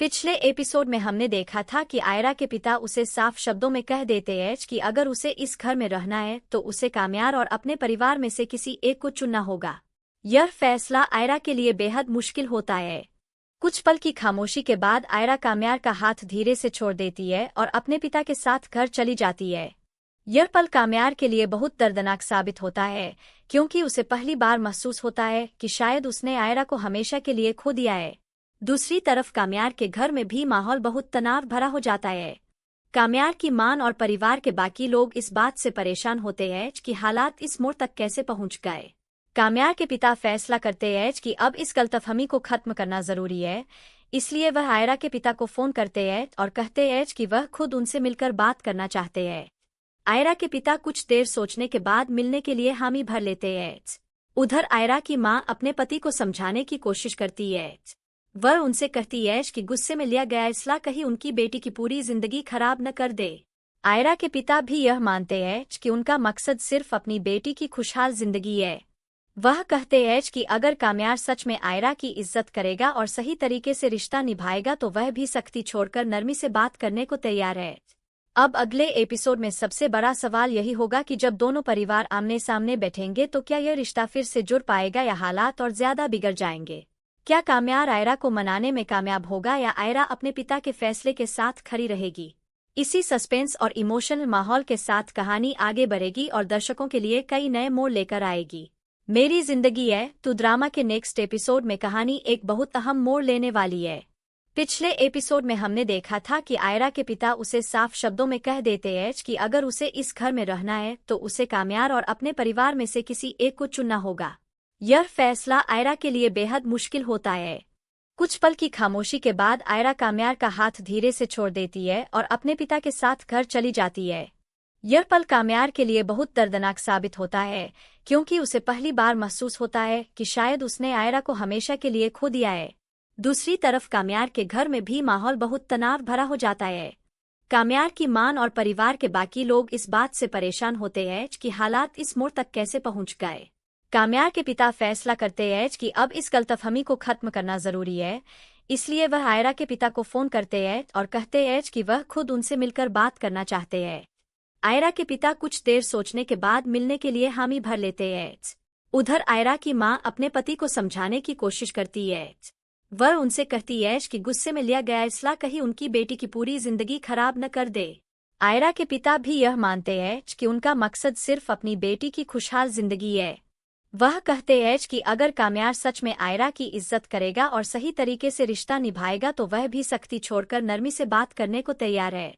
S7: पिछले एपिसोड में हमने देखा था कि आयरा के पिता उसे साफ शब्दों में कह देते हैं कि अगर उसे इस घर में रहना है तो उसे काम्यार और अपने परिवार में से किसी एक को चुनना होगा। यह फैसला आयरा के लिए बेहद मुश्किल होता है। कुछ पल की खामोशी के बाद आयरा काम्यार का हाथ धीरे से छोड़ देती है और अपने पिता के साथ घर चली जाती है। यह पल काम्यार के लिए बहुत दर्दनाक साबित होता है, क्योंकि उसे पहली बार महसूस होता है कि शायद उसने आयरा को हमेशा के लिए खो दिया है। दूसरी तरफ काम्यार के घर में भी माहौल बहुत तनाव भरा हो जाता है। काम्यार की मां और परिवार के बाकी लोग इस बात से परेशान होते हैं कि हालात इस मोड़ तक कैसे पहुंच गए। काम्यार के पिता फैसला करते हैं कि अब इस गलतफहमी को खत्म करना जरूरी है, इसलिए वह आयरा के पिता को फोन करते हैं और कहते हैं कि वह खुद उनसे मिलकर बात करना चाहते हैं। आयरा के पिता कुछ देर सोचने के बाद मिलने के लिए हामी भर लेते हैं। उधर आयरा की मां अपने पति को समझाने की कोशिश करती है। वह उनसे कहती है कि गुस्से में लिया गया फैसला कहीं उनकी बेटी की पूरी जिंदगी खराब न कर दे। आयरा के पिता भी यह मानते हैं कि उनका मकसद सिर्फ अपनी बेटी की खुशहाल जिंदगी है। वह कहते हैं कि अगर काम्यार सच में आयरा की इज्जत करेगा और सही तरीके से रिश्ता निभाएगा तो वह भी सख्ती छोड़कर नरमी से बात करने को तैयार है। अब अगले एपिसोड में सबसे बड़ा सवाल यही होगा कि जब दोनों परिवार आमने सामने बैठेंगे तो क्या यह रिश्ता फिर से जुड़ पाएगा या हालात और ज्यादा बिगड़ जाएंगे? क्या काम्यार आयरा को मनाने में कामयाब होगा या आयरा अपने पिता के फैसले के साथ खड़ी रहेगी? इसी सस्पेंस और इमोशनल माहौल के साथ कहानी आगे बढ़ेगी और दर्शकों के लिए कई नए मोड़ लेकर आएगी। मेरी जिंदगी है तू ड्रामा के नेक्स्ट एपिसोड में कहानी एक बहुत अहम मोड़ लेने वाली है। पिछले एपिसोड में हमने देखा था कि आयरा के पिता उसे साफ शब्दों में कह देते हैं कि अगर उसे इस घर में रहना है तो उसे काम्यार और अपने परिवार में से किसी एक को चुनना होगा। यह फैसला आयरा के लिए बेहद मुश्किल होता है। कुछ पल की खामोशी के बाद आयरा काम्यार का हाथ धीरे से छोड़ देती है और अपने पिता के साथ घर चली जाती है। यह पल काम्यार के लिए बहुत दर्दनाक साबित होता है, क्योंकि उसे पहली बार महसूस होता है कि शायद उसने आयरा को हमेशा के लिए खो दिया है। दूसरी तरफ काम्यार के घर में भी माहौल बहुत तनाव भरा हो जाता है। काम्यार की मां और परिवार के बाकी लोग इस बात से परेशान होते हैं कि हालात इस मोड़ तक कैसे पहुंच गए। काम्यार के पिता फैसला करते हैं कि अब इस गलतफहमी को खत्म करना जरूरी है, इसलिए वह आयरा के पिता को फोन करते हैं और कहते हैं कि वह खुद उनसे मिलकर बात करना चाहते हैं। आयरा के पिता कुछ देर सोचने के बाद मिलने के लिए हामी भर लेते हैं। उधर आयरा की मां अपने पति को समझाने की कोशिश करती है। वह उनसे कहती है कि गुस्से में लिया गया फैसला कहीं उनकी बेटी की पूरी जिंदगी खराब न कर दे। आयरा के पिता भी यह मानते हैं कि उनका मकसद सिर्फ अपनी बेटी की खुशहाल जिंदगी है। वह कहते हैं कि अगर काम्यार सच में आयरा की इज्जत करेगा और सही तरीके से रिश्ता निभाएगा तो वह भी सख्ती छोड़कर नरमी से बात करने को तैयार है।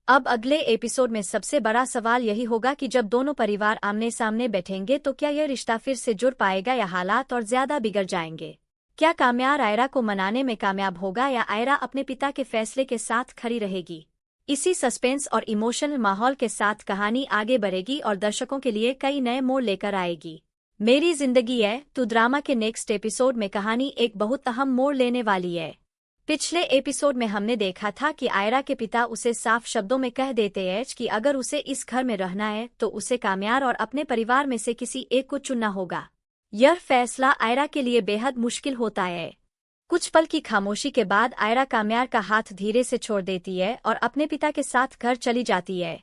S7: अब अगले एपिसोड में सबसे बड़ा सवाल यही होगा कि जब दोनों परिवार आमने सामने बैठेंगे तो क्या यह रिश्ता फिर से जुड़ पाएगा या हालात और ज्यादा बिगड़ जाएंगे। क्या काम्यार आयरा को मनाने में कामयाब होगा या आयरा अपने पिता के फैसले के साथ खड़ी रहेगी। इसी सस्पेंस और इमोशनल माहौल के साथ कहानी आगे बढ़ेगी और दर्शकों के लिए कई नए मोड़ लेकर आएगी। मेरी जिंदगी है तू ड्रामा के नेक्स्ट एपिसोड में कहानी एक बहुत अहम मोड़ लेने वाली है। पिछले एपिसोड में हमने देखा था कि आयरा के पिता उसे साफ शब्दों में कह देते हैं कि अगर उसे इस घर में रहना है तो उसे काम्यार और अपने परिवार में से किसी एक को चुनना होगा। यह फैसला आयरा के लिए बेहद मुश्किल होता है। कुछ पल की खामोशी के बाद आयरा काम्यार का हाथ धीरे से छोड़ देती है और अपने पिता के साथ घर चली जाती है।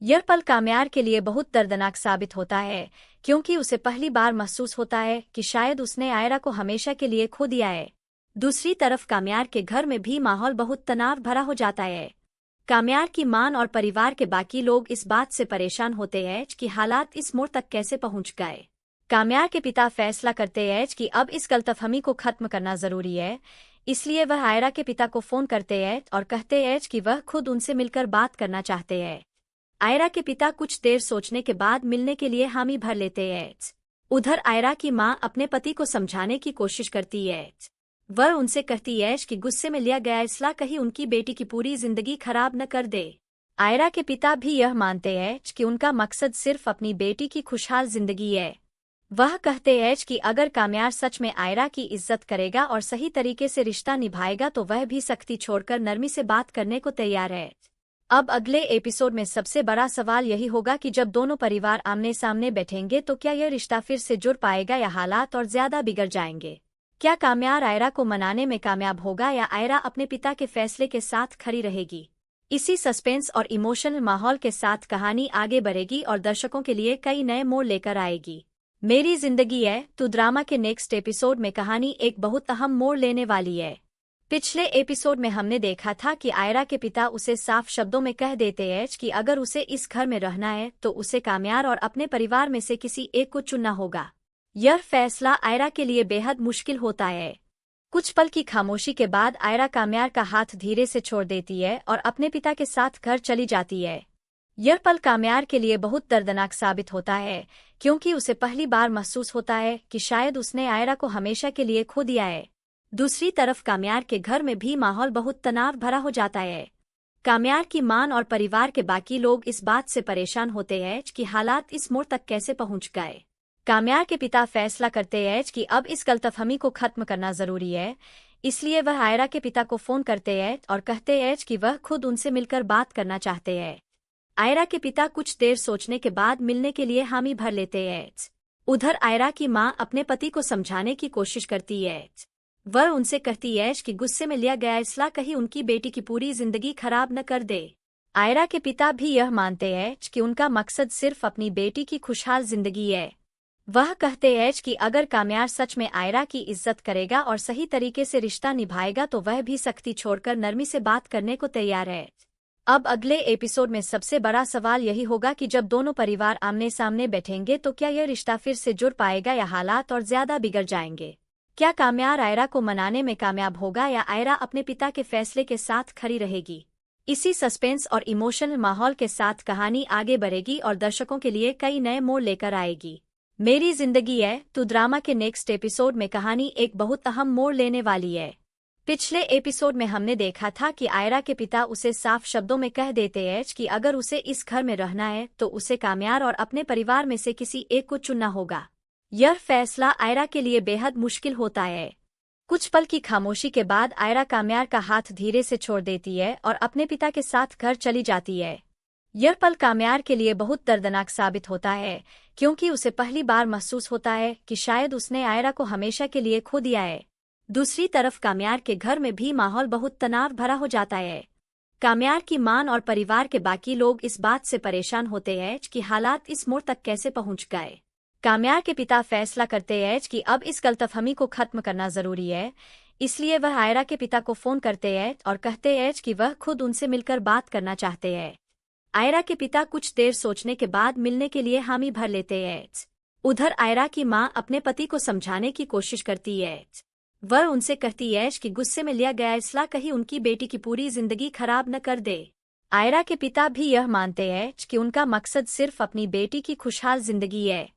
S7: यह पल काम्यार के लिए बहुत दर्दनाक साबित होता है क्योंकि उसे पहली बार महसूस होता है कि शायद उसने आयरा को हमेशा के लिए खो दिया है। दूसरी तरफ काम्यार के घर में भी माहौल बहुत तनाव भरा हो जाता है। काम्यार की मां और परिवार के बाकी लोग इस बात से परेशान होते हैं कि हालात इस मोड़ तक कैसे पहुंच गए। काम्यार के पिता फैसला करते हैं कि अब इस गलतफहमी को खत्म करना जरूरी है, इसलिए वह आयरा के पिता को फोन करते हैं और कहते हैं कि वह खुद उनसे मिलकर बात करना चाहते हैं। आयरा के पिता कुछ देर सोचने के बाद मिलने के लिए हामी भर लेते हैं। उधर आयरा की मां अपने पति को समझाने की कोशिश करती है। वह उनसे कहती है कि गुस्से में लिया गया फैसला कहीं उनकी बेटी की पूरी जिंदगी खराब न कर दे। आयरा के पिता भी यह मानते हैं कि उनका मकसद सिर्फ अपनी बेटी की खुशहाल जिंदगी है। वह कहते हैं कि अगर काम्यार सच में आयरा की इज्जत करेगा और सही तरीके से रिश्ता निभाएगा तो वह भी सख्ती छोड़कर नरमी से बात करने को तैयार है। अब अगले एपिसोड में सबसे बड़ा सवाल यही होगा कि जब दोनों परिवार आमने सामने बैठेंगे तो क्या यह रिश्ता फिर से जुड़ पाएगा या हालात और ज्यादा बिगड़ जाएंगे। क्या काम्यार आयरा को मनाने में कामयाब होगा या आयरा अपने पिता के फैसले के साथ खड़ी रहेगी। इसी सस्पेंस और इमोशनल माहौल के साथ कहानी आगे बढ़ेगी और दर्शकों के लिए कई नए मोड़ लेकर आएगी। मेरी जिंदगी है तू ड्रामा के नेक्स्ट एपिसोड में कहानी एक बहुत अहम मोड़ लेने वाली है। पिछले एपिसोड में हमने देखा था कि आयरा के पिता उसे साफ शब्दों में कह देते हैं कि अगर उसे इस घर में रहना है तो उसे काम्यार और अपने परिवार में से किसी एक को चुनना होगा। यह फैसला आयरा के लिए बेहद मुश्किल होता है। कुछ पल की खामोशी के बाद आयरा काम्यार का हाथ धीरे से छोड़ देती है और अपने पिता के साथ घर चली जाती है। यह पल काम्यार के लिए बहुत दर्दनाक साबित होता है क्योंकि उसे पहली बार महसूस होता है कि शायद उसने आयरा को हमेशा के लिए खो दिया है। दूसरी तरफ काम्यार के घर में भी माहौल बहुत तनाव भरा हो जाता है। काम्यार की मां और परिवार के बाकी लोग इस बात से परेशान होते हैं कि हालात इस मोड़ तक कैसे पहुंच गए। काम्यार के पिता फैसला करते हैं कि अब इस गलतफहमी को खत्म करना जरूरी है, इसलिए वह आयरा के पिता को फोन करते हैं और कहते हैं कि वह खुद उनसे मिलकर बात करना चाहते हैं। आयरा के पिता कुछ देर सोचने के बाद मिलने के लिए हामी भर लेते हैं। उधर आयरा की मां अपने पति को समझाने की कोशिश करती है। वह उनसे कहती है कि गुस्से में लिया गया फैसला कहीं उनकी बेटी की पूरी जिंदगी खराब न कर दे। आयरा के पिता भी यह मानते हैं कि उनका मकसद सिर्फ अपनी बेटी की खुशहाल जिंदगी है। वह कहते हैं कि अगर काम्यार सच में आयरा की इज्जत करेगा और सही तरीके से रिश्ता निभाएगा तो वह भी सख्ती छोड़कर नरमी से बात करने को तैयार है। अब अगले एपिसोड में सबसे बड़ा सवाल यही होगा कि जब दोनों परिवार आमने सामने बैठेंगे तो क्या यह रिश्ता फिर से जुड़ पाएगा या हालात और ज्यादा बिगड़ जाएंगे। क्या काम्यार आयरा को मनाने में कामयाब होगा या आयरा अपने पिता के फैसले के साथ खड़ी रहेगी। इसी सस्पेंस और इमोशनल माहौल के साथ कहानी आगे बढ़ेगी और दर्शकों के लिए कई नए मोड़ लेकर आएगी। मेरी जिंदगी है तू ड्रामा के नेक्स्ट एपिसोड में कहानी एक बहुत अहम मोड़ लेने वाली है। पिछले एपिसोड में हमने देखा था कि आयरा के पिता उसे साफ शब्दों में कह देते हैं कि अगर उसे इस घर में रहना है तो उसे काम्यार और अपने परिवार में से किसी एक को चुनना होगा। यह फैसला आयरा के लिए बेहद मुश्किल होता है। कुछ पल की खामोशी के बाद आयरा काम्यार का हाथ धीरे से छोड़ देती है और अपने पिता के साथ घर चली जाती है। यह पल काम्यार के लिए बहुत दर्दनाक साबित होता है क्योंकि उसे पहली बार महसूस होता है कि शायद उसने आयरा को हमेशा के लिए खो दिया है। दूसरी तरफ काम्यार के घर में भी माहौल बहुत तनाव भरा हो जाता है। काम्यार की मां और परिवार के बाकी लोग इस बात से परेशान होते हैं कि हालात इस मोड़ तक कैसे पहुंच गए। काम्यार के पिता फैसला करते हैं कि अब इस गलतफहमी को खत्म करना जरूरी है, इसलिए वह आयरा के पिता को फोन करते हैं और कहते हैं कि वह खुद उनसे मिलकर बात करना चाहते हैं। आयरा के पिता कुछ देर सोचने के बाद मिलने के लिए हामी भर लेते हैं। उधर आयरा की मां अपने पति को समझाने की कोशिश करती है। वह उनसे कहती है कि गुस्से में लिया गया फैसला कहीं उनकी बेटी की पूरी जिंदगी खराब न कर दे। आयरा के पिता भी यह मानते हैं कि उनका मकसद सिर्फ अपनी बेटी की खुशहाल जिंदगी है।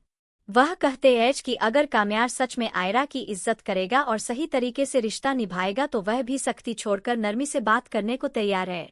S7: वह कहते हैं कि अगर काम्यार सच में आयरा की इज्जत करेगा और सही तरीके से रिश्ता निभाएगा तो वह भी सख्ती छोड़कर नरमी से बात करने को तैयार है।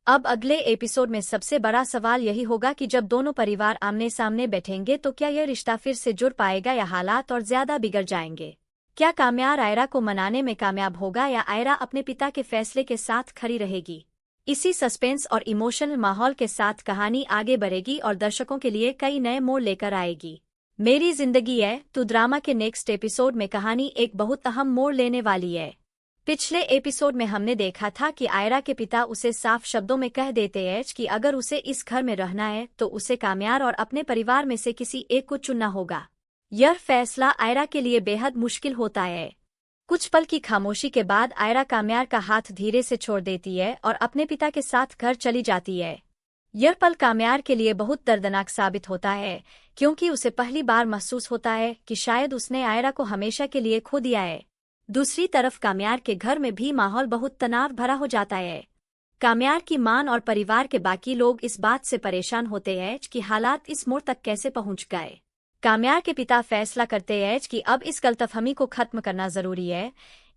S7: अब अगले एपिसोड में सबसे बड़ा सवाल यही होगा कि जब दोनों परिवार आमने सामने बैठेंगे तो क्या यह रिश्ता फिर से जुड़ पाएगा या हालात और ज्यादा बिगड़ जाएंगे। क्या काम्यार आयरा को मनाने में कामयाब होगा या आयरा अपने पिता के फैसले के साथ खड़ी रहेगी। इसी सस्पेंस और इमोशनल माहौल के साथ कहानी आगे बढ़ेगी और दर्शकों के लिए कई नए मोड़ लेकर आएगी। मेरी जिंदगी है तू ड्रामा के नेक्स्ट एपिसोड में कहानी एक बहुत अहम मोड़ लेने वाली है। पिछले एपिसोड में हमने देखा था कि आयरा के पिता उसे साफ शब्दों में कह देते हैं कि अगर उसे इस घर में रहना है तो उसे काम्यार और अपने परिवार में से किसी एक को चुनना होगा। यह फैसला आयरा के लिए बेहद मुश्किल होता है। कुछ पल की खामोशी के बाद आयरा काम्यार का हाथ धीरे से छोड़ देती है और अपने पिता के साथ घर चली जाती है। यह पल काम्यार के लिए बहुत दर्दनाक साबित होता है क्योंकि उसे पहली बार महसूस होता है कि शायद उसने आयरा को हमेशा के लिए खो दिया है। दूसरी तरफ काम्यार के घर में भी माहौल बहुत तनाव भरा हो जाता है। काम्यार की मां और परिवार के बाकी लोग इस बात से परेशान होते हैं कि हालात इस मोड़ तक कैसे पहुंच गए। काम्यार के पिता फैसला करते हैं कि अब इस गलतफहमी को खत्म करना जरूरी है,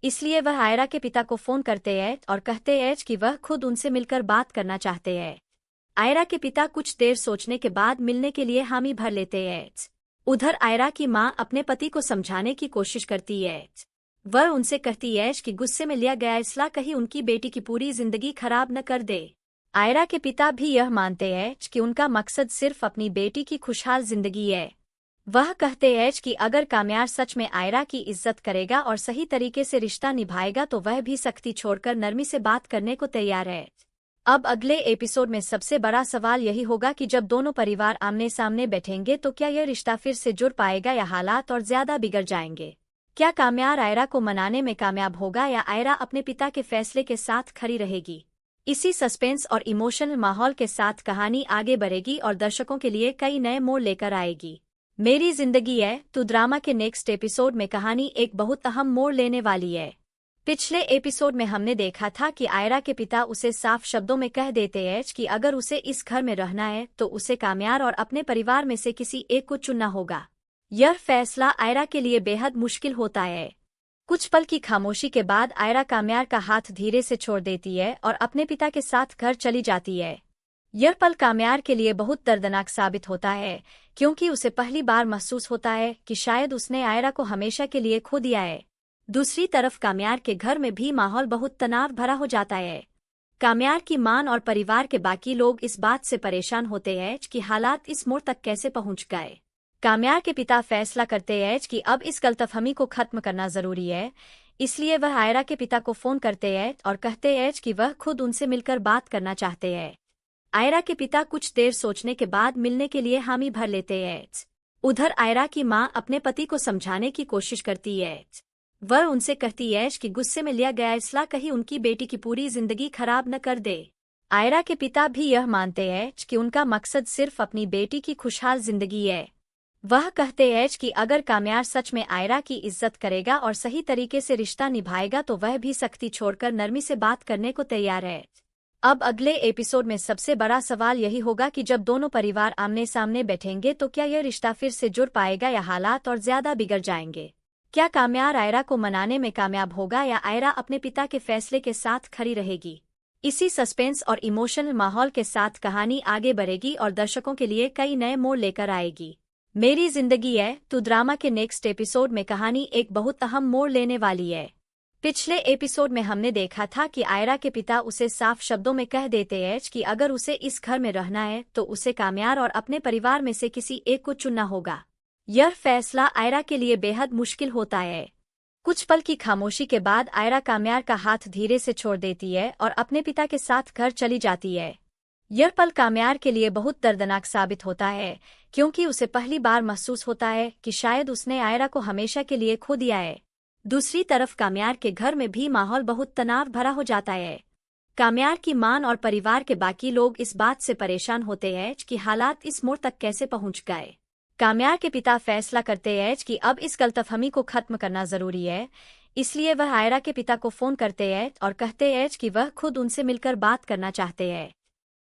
S7: इसलिए वह आयरा के पिता को फोन करते हैं और कहते हैं कि वह खुद उनसे मिलकर बात करना चाहते हैं। आयरा के पिता कुछ देर सोचने के बाद मिलने के लिए हामी भर लेते हैं। उधर आयरा की मां अपने पति को समझाने की कोशिश करती है। वह उनसे कहती है कि गुस्से में लिया गया फैसला कहीं उनकी बेटी की पूरी जिंदगी खराब न कर दे। आयरा के पिता भी यह मानते हैं कि उनका मकसद सिर्फ अपनी बेटी की खुशहाल जिंदगी है। वह कहते हैं कि अगर काम्यार सच में आयरा की इज्जत करेगा और सही तरीके से रिश्ता निभाएगा तो वह भी सख्ती छोड़कर नरमी से बात करने को तैयार है। अब अगले एपिसोड में सबसे बड़ा सवाल यही होगा कि जब दोनों परिवार आमने सामने बैठेंगे तो क्या यह रिश्ता फिर से जुड़ पाएगा या हालात और ज्यादा बिगड़ जाएंगे। क्या काम्यार आयरा को मनाने में कामयाब होगा या आयरा अपने पिता के फैसले के साथ खड़ी रहेगी। इसी सस्पेंस और इमोशनल माहौल के साथ कहानी आगे बढ़ेगी और दर्शकों के लिए कई नए मोड़ लेकर आएगी। मेरी जिंदगी है तू ड्रामा के नेक्स्ट एपिसोड में कहानी एक बहुत अहम मोड़ लेने वाली है। पिछले एपिसोड में हमने देखा था कि आयरा के पिता उसे साफ शब्दों में कह देते हैं कि अगर उसे इस घर में रहना है तो उसे काम्यार और अपने परिवार में से किसी एक को चुनना होगा। यह फैसला आयरा के लिए बेहद मुश्किल होता है। कुछ पल की खामोशी के बाद आयरा काम्यार का हाथ धीरे से छोड़ देती है और अपने पिता के साथ घर चली जाती है। यह पल काम्यार के लिए बहुत दर्दनाक साबित होता है क्योंकि उसे पहली बार महसूस होता है कि शायद उसने आयरा को हमेशा के लिए खो दिया है। दूसरी तरफ काम्यार के घर में भी माहौल बहुत तनाव भरा हो जाता है। काम्यार की मां और परिवार के बाकी लोग इस बात से परेशान होते हैं कि हालात इस मोड़ तक कैसे पहुंच गए। काम्यार के पिता फैसला करते हैं कि अब इस गलतफहमी को खत्म करना जरूरी है, इसलिए वह आयरा के पिता को फोन करते हैं और कहते हैं कि वह खुद उनसे मिलकर बात करना चाहते हैं। आयरा के पिता कुछ देर सोचने के बाद मिलने के लिए हामी भर लेते हैं। उधर आयरा की मां अपने पति को समझाने की कोशिश करती है। वह उनसे कहती है कि गुस्से में लिया गया फैसला कहीं उनकी बेटी की पूरी जिंदगी खराब न कर दे। आयरा के पिता भी यह मानते हैं कि उनका मकसद सिर्फ अपनी बेटी की खुशहाल जिंदगी है। वह कहते हैं कि अगर काम्यार सच में आयरा की इज्जत करेगा और सही तरीके से रिश्ता निभाएगा तो वह भी सख्ती छोड़कर नरमी से बात करने को तैयार है। अब अगले एपिसोड में सबसे बड़ा सवाल यही होगा कि जब दोनों परिवार आमने सामने बैठेंगे तो क्या यह रिश्ता फिर से जुड़ पाएगा या हालात और ज्यादा बिगड़ जाएंगे। क्या काम्यार आयरा को मनाने में कामयाब होगा या आयरा अपने पिता के फैसले के साथ खड़ी रहेगी। इसी सस्पेंस और इमोशनल माहौल के साथ कहानी आगे बढ़ेगी और दर्शकों के लिए कई नए मोड़ लेकर आएगी। मेरी जिंदगी है तू ड्रामा के नेक्स्ट एपिसोड में कहानी एक बहुत अहम मोड़ लेने वाली है। पिछले एपिसोड में हमने देखा था कि आयरा के पिता उसे साफ शब्दों में कह देते हैं कि अगर उसे इस घर में रहना है तो उसे काम्यार और अपने परिवार में से किसी एक को चुनना होगा। यह फैसला आयरा के लिए बेहद मुश्किल होता है। कुछ पल की खामोशी के बाद आयरा काम्यार का हाथ धीरे से छोड़ देती है और अपने पिता के साथ घर चली जाती है। यह पल काम्यार के लिए बहुत दर्दनाक साबित होता है क्योंकि उसे पहली बार महसूस होता है कि शायद उसने आयरा को हमेशा के लिए खो दिया है। दूसरी तरफ काम्यार के घर में भी माहौल बहुत तनाव भरा हो जाता है। काम्यार की मां और परिवार के बाकी लोग इस बात से परेशान होते हैं कि हालात इस मोड़ तक कैसे पहुंच गए। काम्यार के पिता फैसला करते हैं कि अब इस गलतफहमी को खत्म करना जरूरी है, इसलिए वह आयरा के पिता को फोन करते हैं और कहते हैं कि वह खुद उनसे मिलकर बात करना चाहते हैं।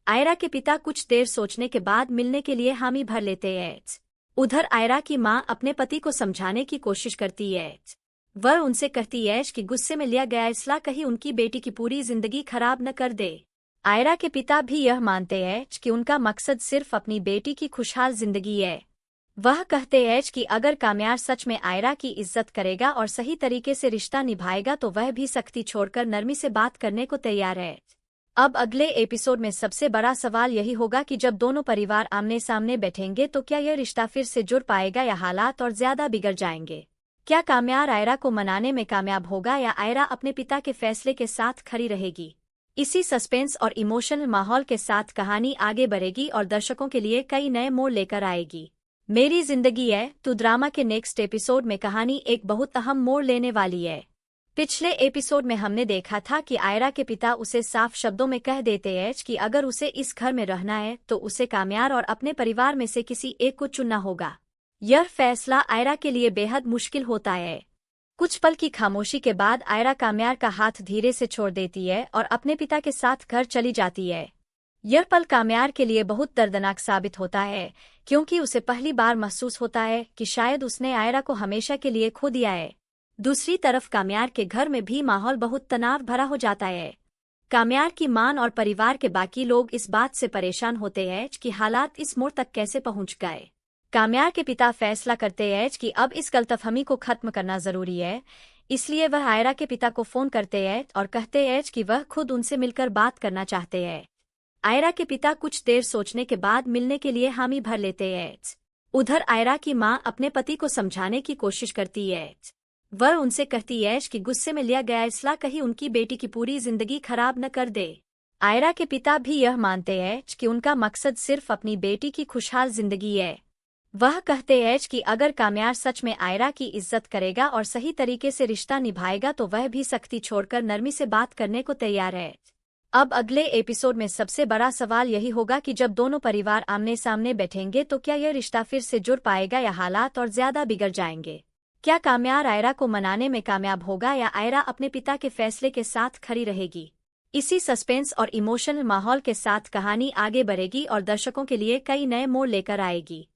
S7: आयरा के पिता कुछ देर सोचने के बाद मिलने के लिए हामी भर लेते हैं। उधर आयरा की मां अपने पति को समझाने की कोशिश करती है। वह उनसे कहती है कि गुस्से में लिया गया फैसला कहीं उनकी बेटी की पूरी जिंदगी खराब न कर दे। आयरा के पिता भी यह मानते हैं कि उनका मकसद सिर्फ अपनी बेटी की खुशहाल जिंदगी है। वह कहते हैं कि अगर काम्यार सच में आयरा की इज्जत करेगा और सही तरीके से रिश्ता निभाएगा तो वह भी सख्ती छोड़कर नरमी से बात करने को तैयार है। अब अगले एपिसोड में सबसे बड़ा सवाल यही होगा कि जब दोनों परिवार आमने सामने बैठेंगे तो क्या यह रिश्ता फिर से जुड़ पाएगा या हालात और ज्यादा बिगड़ जाएंगे। क्या काम्यार आयरा को मनाने में कामयाब होगा या आयरा अपने पिता के फैसले के साथ खड़ी रहेगी। इसी सस्पेंस और इमोशनल माहौल के साथ कहानी आगे बढ़ेगी और दर्शकों के लिए कई नए मोड़ लेकर आएगी। मेरी जिंदगी है तू ड्रामा के नेक्स्ट एपिसोड में कहानी एक बहुत अहम मोड़ लेने वाली है। पिछले एपिसोड में हमने देखा था कि आयरा के पिता उसे साफ शब्दों में कह देते हैं कि अगर उसे इस घर में रहना है तो उसे काम्यार और अपने परिवार में से किसी एक को चुनना होगा। यह फैसला आयरा के लिए बेहद मुश्किल होता है। कुछ पल की खामोशी के बाद आयरा काम्यार का हाथ धीरे से छोड़ देती है और अपने पिता के साथ घर चली जाती है। यह पल काम्यार के लिए बहुत दर्दनाक साबित होता है, क्योंकि उसे पहली बार महसूस होता है कि शायद उसने आयरा को हमेशा के लिए खो दिया है। दूसरी तरफ काम्यार के घर में भी माहौल बहुत तनाव भरा हो जाता है। काम्यार की मां और परिवार के बाकी लोग इस बात से परेशान होते हैं कि हालात इस मोड़ तक कैसे पहुंच गए। काम्यार के पिता फैसला करते हैं कि अब इस गलतफहमी को खत्म करना जरूरी है, इसलिए वह आयरा के पिता को फोन करते हैं और कहते हैं कि वह खुद उनसे मिलकर बात करना चाहते हैं। आयरा के पिता कुछ देर सोचने के बाद मिलने के लिए हामी भर लेते हैं। उधर आयरा की मां अपने पति को समझाने की कोशिश करती है। वह उनसे कहती है कि गुस्से में लिया गया फैसला कहीं उनकी बेटी की पूरी जिंदगी खराब न कर दे। आयरा के पिता भी यह मानते हैं कि उनका मकसद सिर्फ अपनी बेटी की खुशहाल जिंदगी है। वह कहते हैं कि अगर काम्यार सच में आयरा की इज्जत करेगा और सही तरीके से रिश्ता निभाएगा तो वह भी सख्ती छोड़कर नरमी से बात करने को तैयार है। अब अगले एपिसोड में सबसे बड़ा सवाल यही होगा कि जब दोनों परिवार आमने सामने बैठेंगे तो क्या यह रिश्ता फिर से जुड़ पाएगा या हालात और ज्यादा बिगड़ जाएंगे। क्या काम्यार आयरा को मनाने में कामयाब होगा या आयरा अपने पिता के फैसले के साथ खड़ी रहेगी। इसी सस्पेंस और इमोशनल माहौल के साथ कहानी आगे बढ़ेगी और दर्शकों के लिए कई नए मोड़ लेकर आएगी।